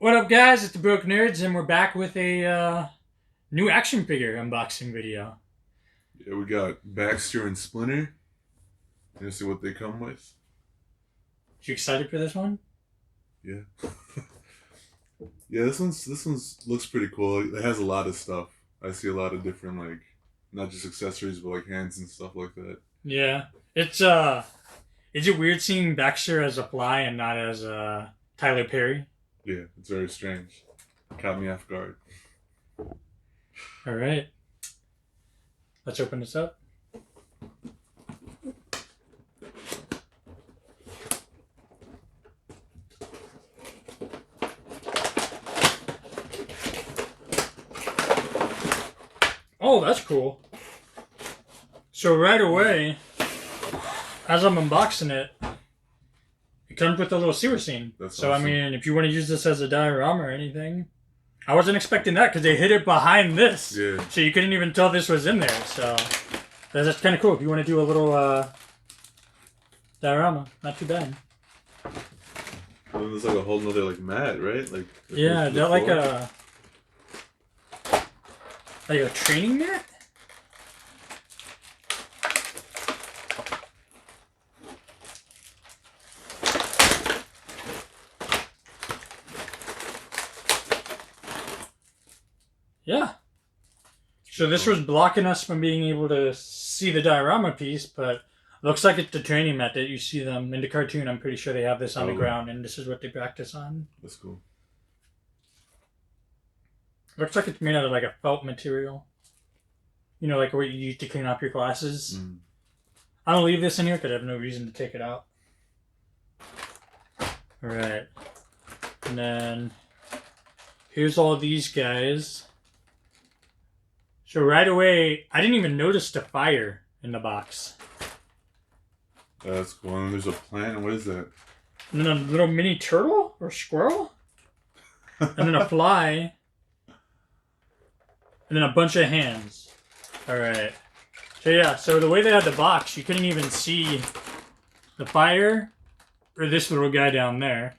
What up, guys? It's the Broke Nerds, and we're back with a new action figure unboxing video. Yeah, we got Baxter and Splinter. You see what they come with? You excited for this one? Yeah. Yeah, this one's looks pretty cool. It has a lot of stuff. I see a lot of different, like, not just accessories but like hands and stuff like that. Yeah. It's is it weird seeing Baxter as a fly and not as Tyler Perry? Yeah, it's very strange. Caught me off guard. All right. Let's open this up. Oh, that's cool. So right away, as I'm unboxing it, it comes with a little sewer scene. That's so awesome. I mean, if you want to use this as a diorama or anything, I wasn't expecting that because they hid it behind this. Yeah. So you couldn't even tell this was in there. So that's kind of cool. If you want to do a little diorama, not too bad. And then there's like a whole nother like mat, right? Like Yeah, is that like a training mat? Yeah. So this was blocking us from being able to see the diorama piece, but looks like it's the training mat that you see them in the cartoon. I'm pretty sure they have this on the ground, and this is what they practice on. That's cool. Looks like it's made out of like a felt material. You know, like what you use to clean off your glasses. Mm. I don't leave this in here because I have no reason to take it out. Alright. And then here's all these guys. So right away, I didn't even notice the fire in the box. That's cool. And there's a plant. What is that? And then a little mini turtle or squirrel. And then a fly. And then a bunch of hands. Alright. So yeah, so the way they had the box, you couldn't even see the fire or this little guy down there.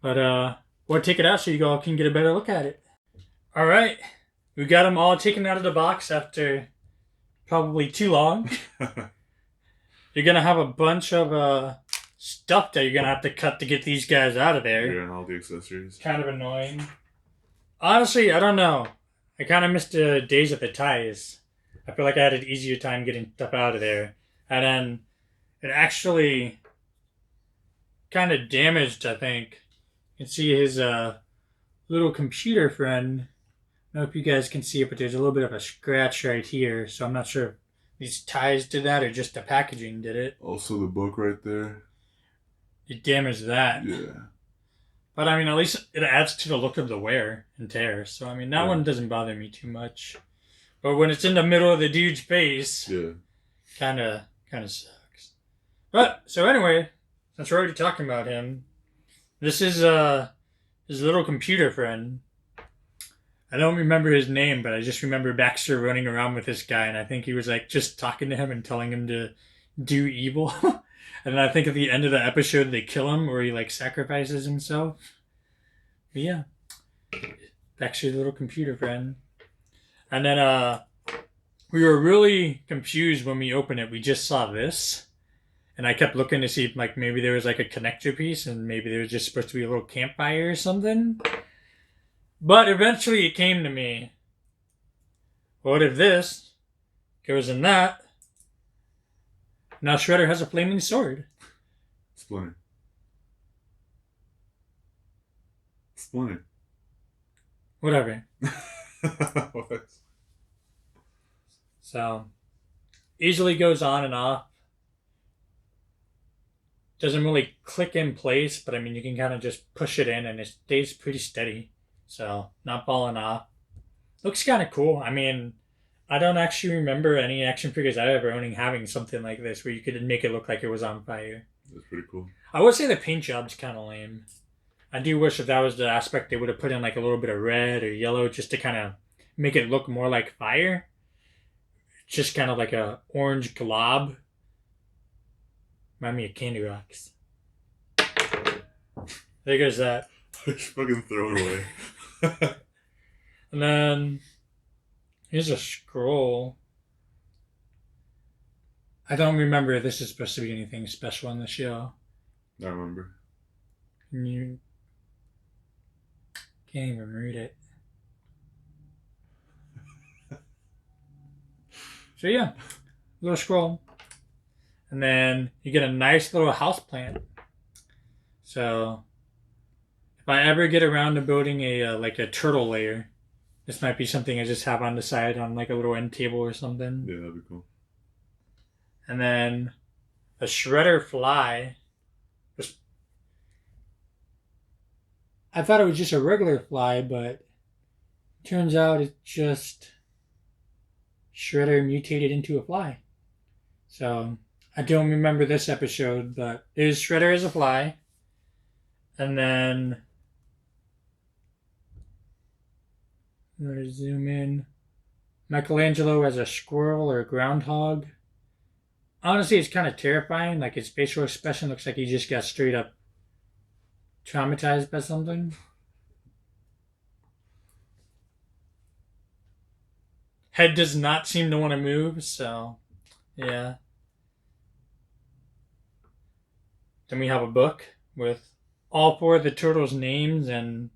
But we'll take it out so you all can get a better look at it. Alright. We got them all taken out of the box after probably too long. You're going to have a bunch of stuff that you're going to have to cut to get these guys out of there. Yeah, and all the accessories. Kind of annoying. Honestly, I don't know. I kind of missed the days of the ties. I feel like I had an easier time getting stuff out of there. And then it actually kind of damaged, I think. You can see his little computer friend. I don't know if you guys can see it, but there's a little bit of a scratch right here. So I'm not sure if these ties did that or just the packaging did it. Also the book right there. It damaged that. Yeah. But I mean, at least it adds to the look of the wear and tear. So I mean, that one doesn't bother me too much. But when it's in the middle of the dude's face, Yeah. kind of sucks. But so anyway, since we're already talking about him, this is his little computer friend. I don't remember his name, but I just remember Baxter running around with this guy, and I think he was like just talking to him and telling him to do evil. And then I think at the end of the episode they kill him, or he like sacrifices himself. But yeah, Baxter's little computer friend. And then we were really confused when we opened it. We just saw this, and I kept looking to see if like maybe there was like a connector piece, and maybe there was just supposed to be a little campfire or something. But eventually it came to me. What if this goes in that? Now Shredder has a flaming sword. Splinter. Splinter. Whatever. What? So, easily goes on and off. Doesn't really click in place, but I mean, you can kind of just push it in and it stays pretty steady. So, not falling off. Looks kind of cool. I mean, I don't actually remember any action figures I ever owning having something like this where you could make it look like it was on fire. That's pretty cool. I would say the paint job's kind of lame. I do wish that was the aspect they would have put in like a little bit of red or yellow just to kind of make it look more like fire. Just kind of like a orange glob. Remind me of Candy Rocks. There goes that. Just fucking throw it away. And then here's a scroll. I don't remember if this is supposed to be anything special in the show. I remember. You can't even read it. So yeah, little scroll. And then you get a nice little house plant. So if I ever get around to building a like a turtle lair, this might be something I just have on the side on like a little end table or something. Yeah, that'd be cool. And then a shredder fly. I thought it was just a regular fly, but turns out it's just Shredder mutated into a fly. So I don't remember this episode, but there's Shredder as a fly. And then I'm going to zoom in. Michelangelo as a squirrel or a groundhog. Honestly, it's kind of terrifying. Like his facial expression looks like he just got straight up traumatized by something. Head does not seem to want to move, so yeah. Then we have a book with all four of the turtles' names, and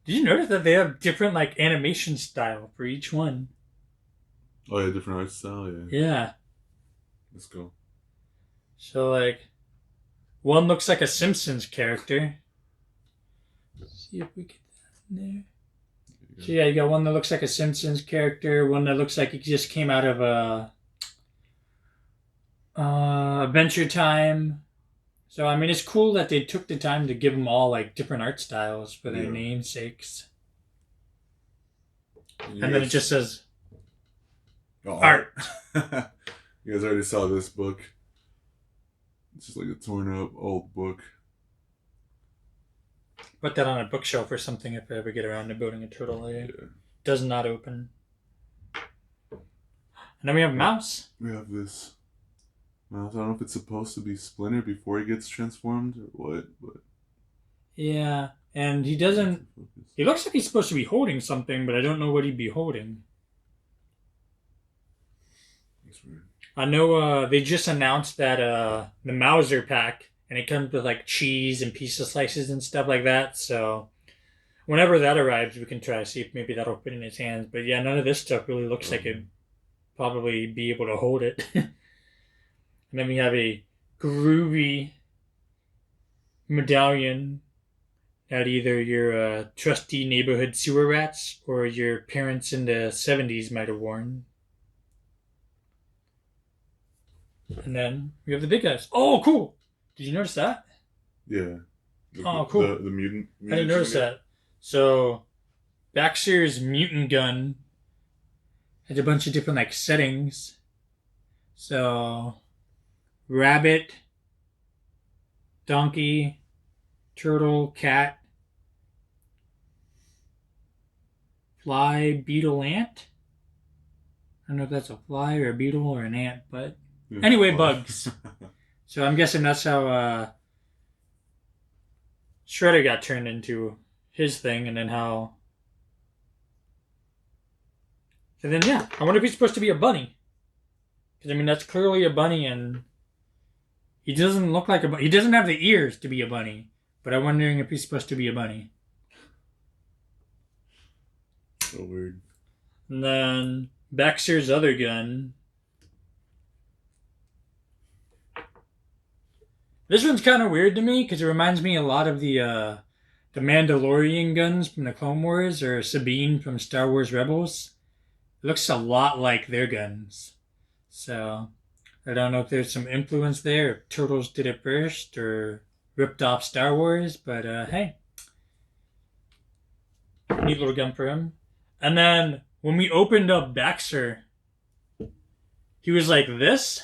did you notice that they have different like animation style for each one? Oh yeah, different art style, yeah. Yeah. Let's go. So like one looks like a Simpsons character. Let's see if we get that in there. So yeah, you got one that looks like a Simpsons character, one that looks like it just came out of Adventure Time. So I mean, it's cool that they took the time to give them all like different art styles for their namesakes. And then it just says art. You guys already saw this book. It's just like a torn up old book. Put that on a bookshelf or something if I ever get around to building a turtle lair. Yeah. Does not open. And then we have Mouse. We have this mouse. I don't know if it's supposed to be Splinter before he gets transformed or what, but yeah, and he doesn't. He looks like he's supposed to be holding something, but I don't know what he'd be holding. That's weird. I know they just announced that the Mauser pack, and it comes with like cheese and pizza slices and stuff like that. So whenever that arrives, we can try to see if maybe that'll fit in his hands. But yeah, none of this stuff really looks like it'd probably be able to hold it. And then we have a groovy medallion that either your trusty neighborhood sewer rats or your parents in the 70s might have worn. And then we have the big guys. Oh, cool! Did you notice that? Yeah. Oh, cool. The mutant I didn't notice that. So, Baxter's mutant gun has a bunch of different like settings. So, rabbit, donkey, turtle, cat, fly, beetle, ant. I don't know if that's a fly or a beetle or an ant, but anyway, bugs. So I'm guessing that's how Shredder got turned into his thing, and then how. So then, yeah, I wonder if he's supposed to be a bunny. Because, I mean, that's clearly a bunny, and he doesn't look like a bunny. He doesn't have the ears to be a bunny, but I'm wondering if he's supposed to be a bunny. So weird. And then Baxter's other gun. This one's kind of weird to me because it reminds me a lot of the Mandalorian guns from the Clone Wars or Sabine from Star Wars Rebels. It looks a lot like their guns. So I don't know if there's some influence there, if Turtles did it first or ripped off Star Wars, but hey. Neat little gun for him. And then when we opened up Baxter, he was like this.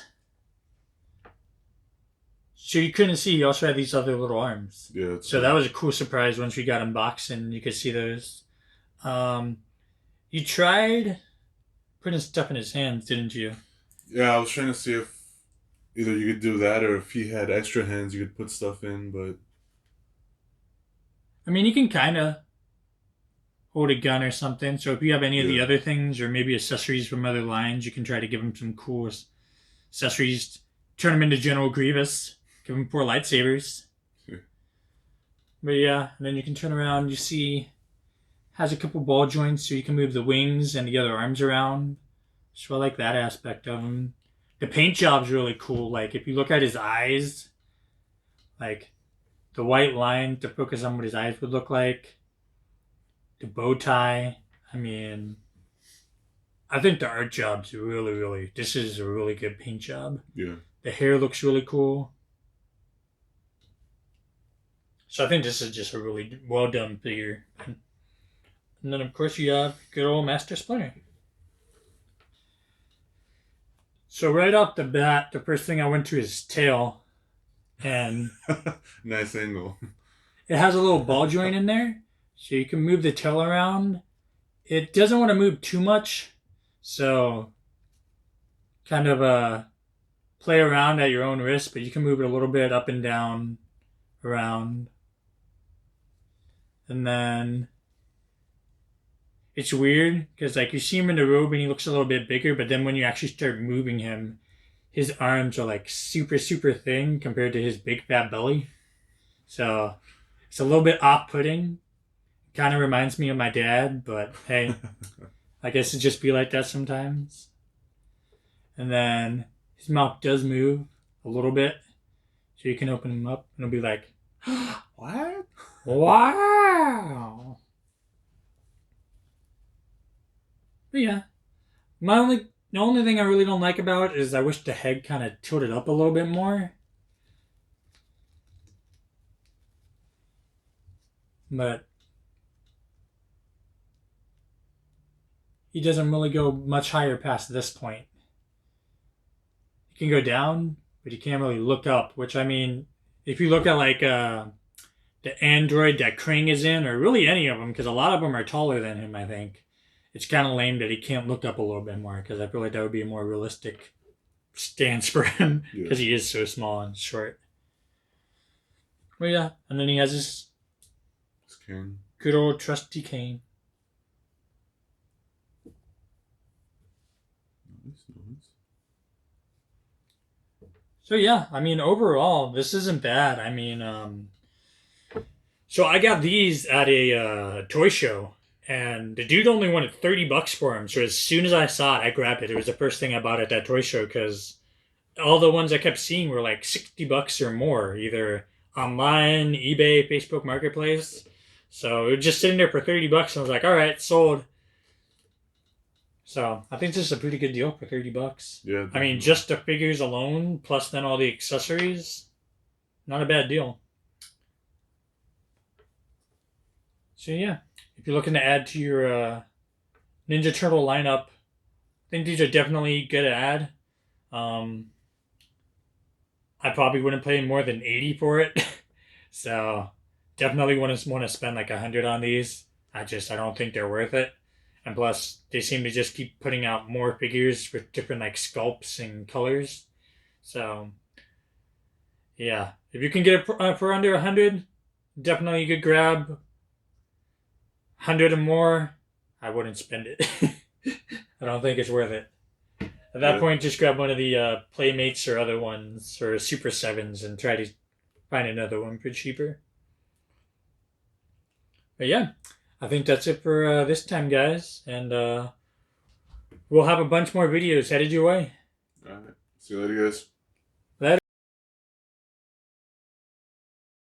So you couldn't see. He also had these other little arms. Yeah. So that was a cool surprise once we got unboxed and you could see those. You tried putting stuff in his hands, didn't you? Yeah, I was trying to see if either you could do that or if he had extra hands you could put stuff in, but I mean, you can kind of hold a gun or something. So if you have any of the other things or maybe accessories from other lines, you can try to give him some cool accessories. Turn him into General Grievous. Give him 4 lightsabers. But yeah, and then you can turn around. You see, has a couple ball joints, so you can move the wings and the other arms around. So I like that aspect of him. The paint job's really cool. Like if you look at his eyes, like the white line to focus on what his eyes would look like. The bow tie. I mean, I think the art job's really. This is a really good paint job. Yeah. The hair looks really cool. So I think this is just a really well done figure. And then of course you have good old Master Splinter. So right off the bat, the first thing I went to is his tail. And nice angle. It has a little ball joint in there. So you can move the tail around. It doesn't want to move too much. So kind of play around at your own risk, but you can move it a little bit up and down, around. And then it's weird because like you see him in the robe and he looks a little bit bigger, but then when you actually start moving him, his arms are like super thin compared to his big fat belly. So it's a little bit off-putting. Kind of reminds me of my dad, but hey, I guess it just be like that sometimes. And then his mouth does move a little bit, so you can open him up and it'll be like, what? Wow. But yeah, the only thing I really don't like about it is I wish the head kind of tilted up a little bit more. But he doesn't really go much higher past this point. He can go down, but he can't really look up, which I mean, if you look at like the android that Krang is in, or really any of them, because a lot of them are taller than him, I think. It's kind of lame that he can't look up a little bit more, because I feel like that would be a more realistic stance for him, because he is so small and short. Well, yeah, and then he has his cane. Good old trusty cane. Nice. So yeah, I mean, overall, this isn't bad. I mean, so I got these at a toy show, and the dude only wanted $30 for them. So as soon as I saw it, I grabbed it. It was the first thing I bought at that toy show because all the ones I kept seeing were like $60 or more, either online, eBay, Facebook Marketplace. So it was just sitting there for $30, and I was like, all right, sold. So I think this is a pretty good deal for $30. Yeah. I mean, just the figures alone, plus then all the accessories, not a bad deal. So yeah, if you're looking to add to your Ninja Turtle lineup, I think these are definitely good to add. I probably wouldn't pay more than $80 for it. So definitely want to spend like $100 on these. I don't think they're worth it. And plus, they seem to just keep putting out more figures with different like sculpts and colors. So yeah, if you can get it for under 100, definitely a good grab. 100 or more, I wouldn't spend it. I don't think it's worth it. At that point, just grab one of the Playmates or other ones, or Super 7s, and try to find another one for cheaper. But yeah, I think that's it for this time, guys. And we'll have a bunch more videos headed your way. All right. See you later, guys.